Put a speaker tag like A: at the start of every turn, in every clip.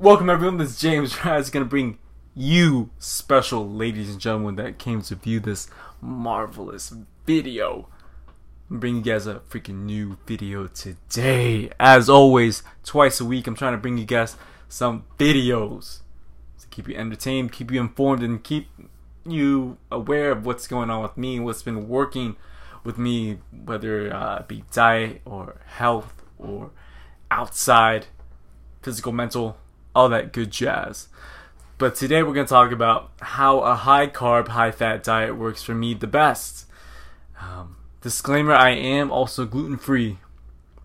A: Welcome everyone, this is James. I'm going to bring you special ladies and gentlemen that came to view this marvelous video. I'm bringing you guys a freaking new video today. As always, twice a week I'm trying to bring you guys some videos to keep you entertained, keep you informed, and keep you aware of what's going on with me and what's been working with me, whether it be diet or health or outside, physical, mental, all that good jazz. But today we're going to talk about how a high carb, high fat diet works for me the best. Disclaimer, I am also gluten free,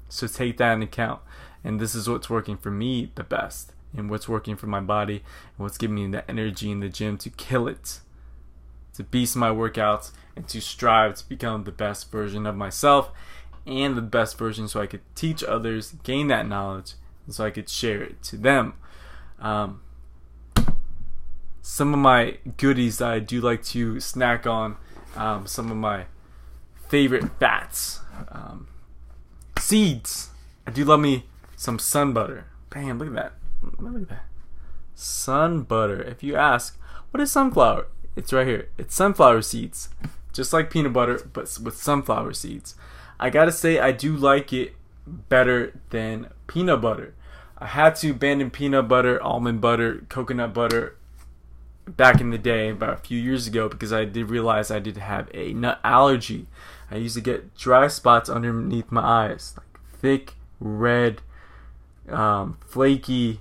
A: so take that into account. And this is what's working for me the best, and what's working for my body, and what's giving me the energy in the gym to kill it, to beast my workouts, and to strive to become the best version of myself and the best version so I could teach others, gain that knowledge, and so I could share it to them. Some of my goodies that I do like to snack on, some of my favorite fats, seeds. I do love me some sun butter. Bam, look at that. Look at that. Sun butter. If you ask, what is sunflower? It's right here. It's sunflower seeds. Just like peanut butter, but with sunflower seeds. I gotta say, I do like it better than peanut butter. I had to abandon peanut butter, almond butter, coconut butter back in the day, about a few years ago, because I did realize I did have a nut allergy. I used to get dry spots underneath my eyes, like thick, red, flaky,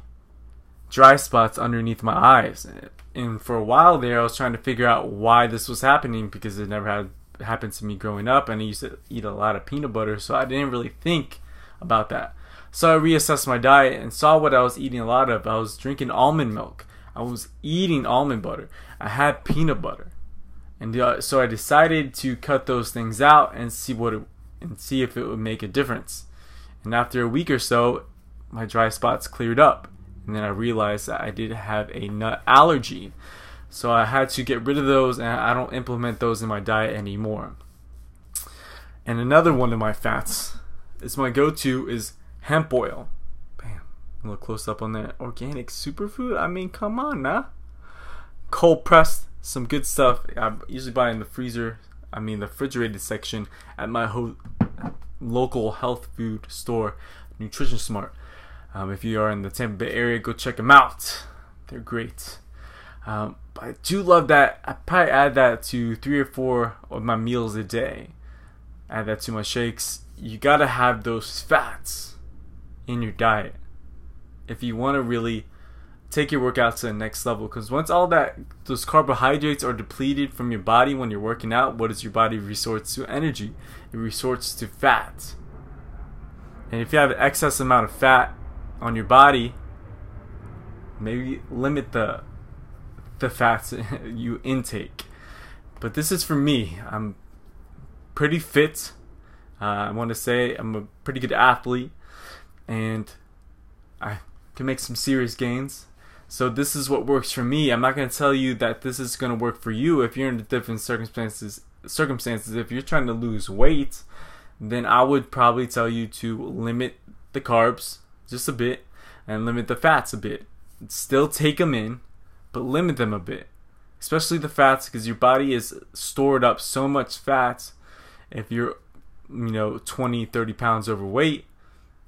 A: dry spots underneath my eyes. And for a while there, I was trying to figure out why this was happening, because it never had happened to me growing up, and I used to eat a lot of peanut butter, so I didn't really think about that. So I reassessed my diet and saw what I was eating a lot of. I was drinking almond milk. I was eating almond butter. I had peanut butter, and so I decided to cut those things out and see if it would make a difference. And after a week or so, my dry spots cleared up, and then I realized that I did have a nut allergy. So I had to get rid of those, and I don't implement those in my diet anymore. And another one of my fats is my go-to is hemp oil. Bam. A little close up on that. Organic superfood? I mean, come on now. Cold pressed, some good stuff. I usually buy in the the refrigerated section at my local health food store, Nutrition Smart. If you are in the Tampa Bay area, go check them out. They're great. But I do love that. I probably add that to 3 or 4 of my meals a day. Add that to my shakes. You gotta have those fats in your diet if you want to really take your workout to the next level, because once those carbohydrates are depleted from your body when you're working out, what does your body resorts to? Energy. It resorts to fat. And if you have an excess amount of fat on your body, maybe limit the fats you intake. But this is for me. I'm pretty fit. I want to say I'm a pretty good athlete, and I can make some serious gains. So this is what works for me. I'm not going to tell you that this is going to work for you. If you're in different circumstances, if you're trying to lose weight, then I would probably tell you to limit the carbs just a bit and limit the fats a bit. Still take them in, but limit them a bit. Especially the fats, because your body is stored up so much fat. If you're 20, 30 pounds overweight,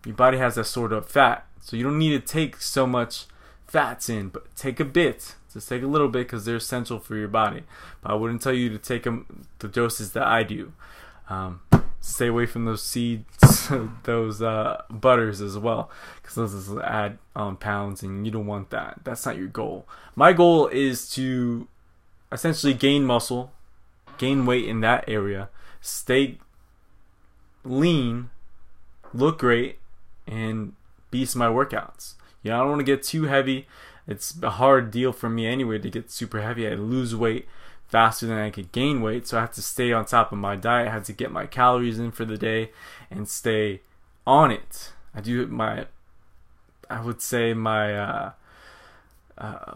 A: your body has that stored up fat. So you don't need to take so much fats in, but take a bit. Just take a little bit, because they're essential for your body. But I wouldn't tell you to take the doses that I do. Stay away from those seeds, those butters as well, because those will add pounds, and you don't want that. That's not your goal. My goal is to essentially gain muscle, gain weight in that area, stay lean, look great, and beast my workouts. I don't want to get too heavy. It's a hard deal for me anyway to get super heavy. I lose weight faster than I could gain weight, so I have to stay on top of my diet. I have to get my calories in for the day and stay on it. I would say my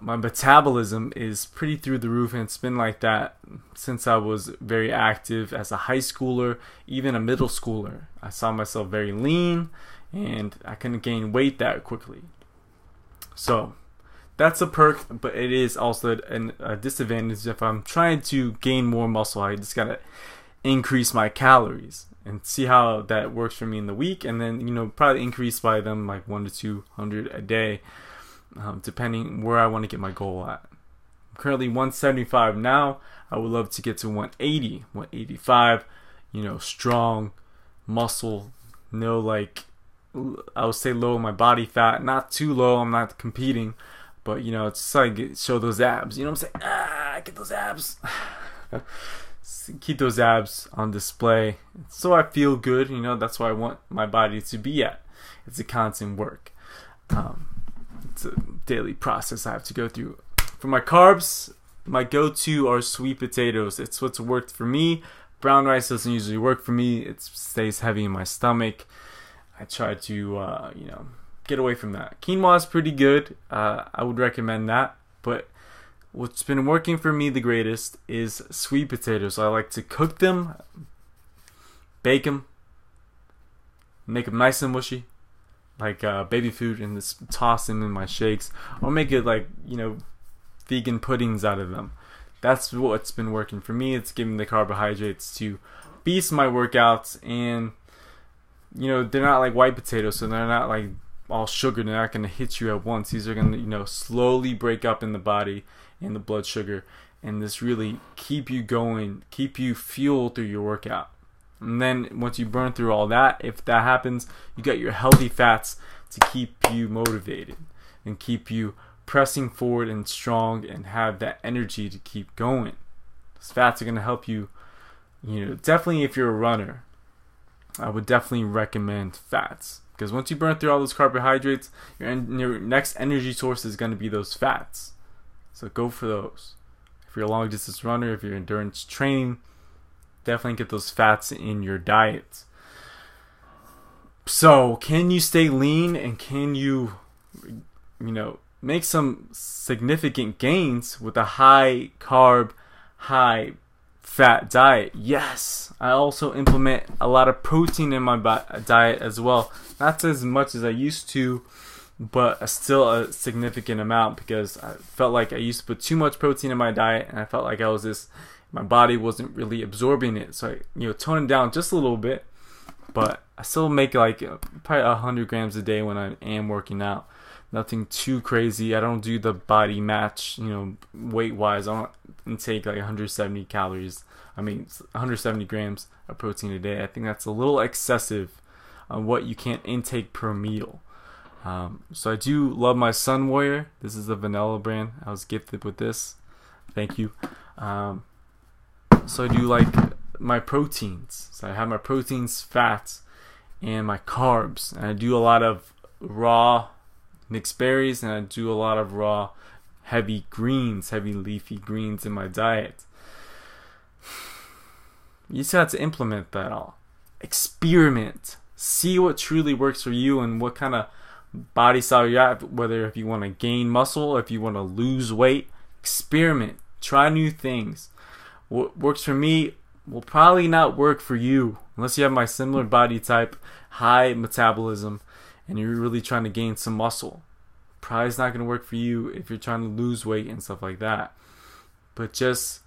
A: metabolism is pretty through the roof, and it's been like that since I was very active as a high schooler, even a middle schooler. I saw myself very lean, and I couldn't gain weight that quickly. So that's a perk, but it is also a disadvantage. If I'm trying to gain more muscle, I just gotta increase my calories and see how that works for me in the week, and then probably increase by them like 100 to 200 a day, depending where I want to get my goal at. I'm currently 175 now. I would love to get to 180, 185. Strong muscle, no, like, I would say low in my body fat, not too low. I'm not competing, but it's just like show those abs. You know what I'm saying? Get those abs. Keep those abs on display, so I feel good. That's why I want my body to be at. It's a constant work. It's a daily process I have to go through. For my carbs, my go-to are sweet potatoes. It's what's worked for me. Brown rice doesn't usually work for me. It stays heavy in my stomach. I try to get away from that. Quinoa is pretty good. I would recommend that, but what's been working for me the greatest is sweet potatoes. I like to cook them, bake them, make them nice and mushy, like baby food, and just toss them in my shakes, or make it like vegan puddings out of them. That's what's been working for me. It's giving the carbohydrates to beast my workouts, and they're not like white potatoes, so they're not like all sugar. They're not going to hit you at once. These are going to slowly break up in the body and the blood sugar, and this really keep you going, keep you fueled through your workout. And then once you burn through all that, if that happens, you got your healthy fats to keep you motivated and keep you pressing forward and strong and have that energy to keep going. Those fats are going to help you, definitely if you're a runner, I would definitely recommend fats, because once you burn through all those carbohydrates, your next energy source is going to be those fats. So go for those. If you're a long distance runner, if you're endurance training, definitely get those fats in your diet. So can you stay lean, and can you, make some significant gains with a high carb, high fat diet? Yes. I also implement a lot of protein in my diet as well. Not as much as I used to, but still a significant amount, because I felt like I used to put too much protein in my diet, and I felt like my body wasn't really absorbing it. So I tone it down just a little bit, but I still make like probably 100 grams a day when I am working out. Nothing too crazy. I don't do the body match, weight wise. I don't intake like 170 grams of protein a day. I think that's a little excessive on what you can intake per meal. So I do love my Sun Warrior. This is a vanilla brand. I was gifted with this. Thank you. So I do like my proteins. So I have my proteins, fats, and my carbs. And I do a lot of raw mixed berries, and I do a lot of raw heavy leafy greens in my diet. You just have to implement that all. Experiment. See what truly works for you and what kind of body style you have, whether if you want to gain muscle, if you want to lose weight. Experiment. Try new things. What works for me will probably not work for you unless you have my similar body type, high metabolism, and you're really trying to gain some muscle. Probably it's not going to work for you if you're trying to lose weight and stuff like that. But just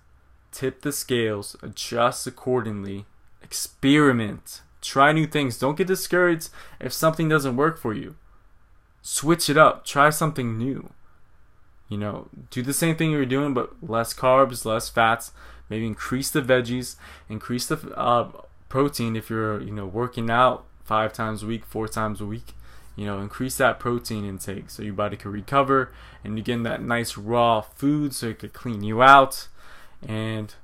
A: tip the scales, adjust accordingly, experiment, try new things. Don't get discouraged if something doesn't work for you. Switch it up, try something new. Do the same thing you're doing, but less carbs, less fats. Maybe increase the veggies, increase the protein if you're working out 5 times a week, 4 times a week. Increase that protein intake so your body can recover, and you're getting that nice raw food so it could clean you out, and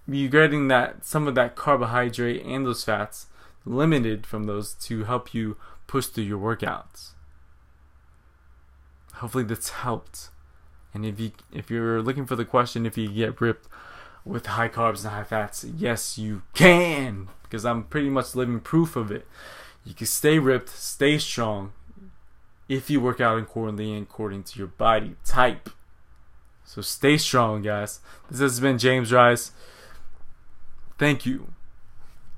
A: you're getting some of that carbohydrate and those fats limited from those to help you push through your workouts. Hopefully that's helped. And if you're looking for the question, if you get ripped with high carbs and high fats, yes you can, because I'm pretty much living proof of it. You can stay ripped, stay strong, if you work out accordingly and according to your body type. So stay strong, guys. This has been James Rice. Thank you.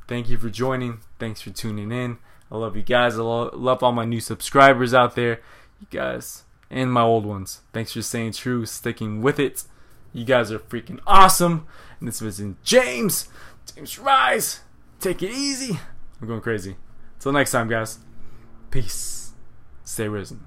A: Thank you for joining. Thanks for tuning in. I love you guys. I love all my new subscribers out there. You guys and my old ones. Thanks for staying true, sticking with it. You guys are freaking awesome. And this was James Rise. Take it easy. I'm going crazy. Till next time, guys. Peace. Stay risen.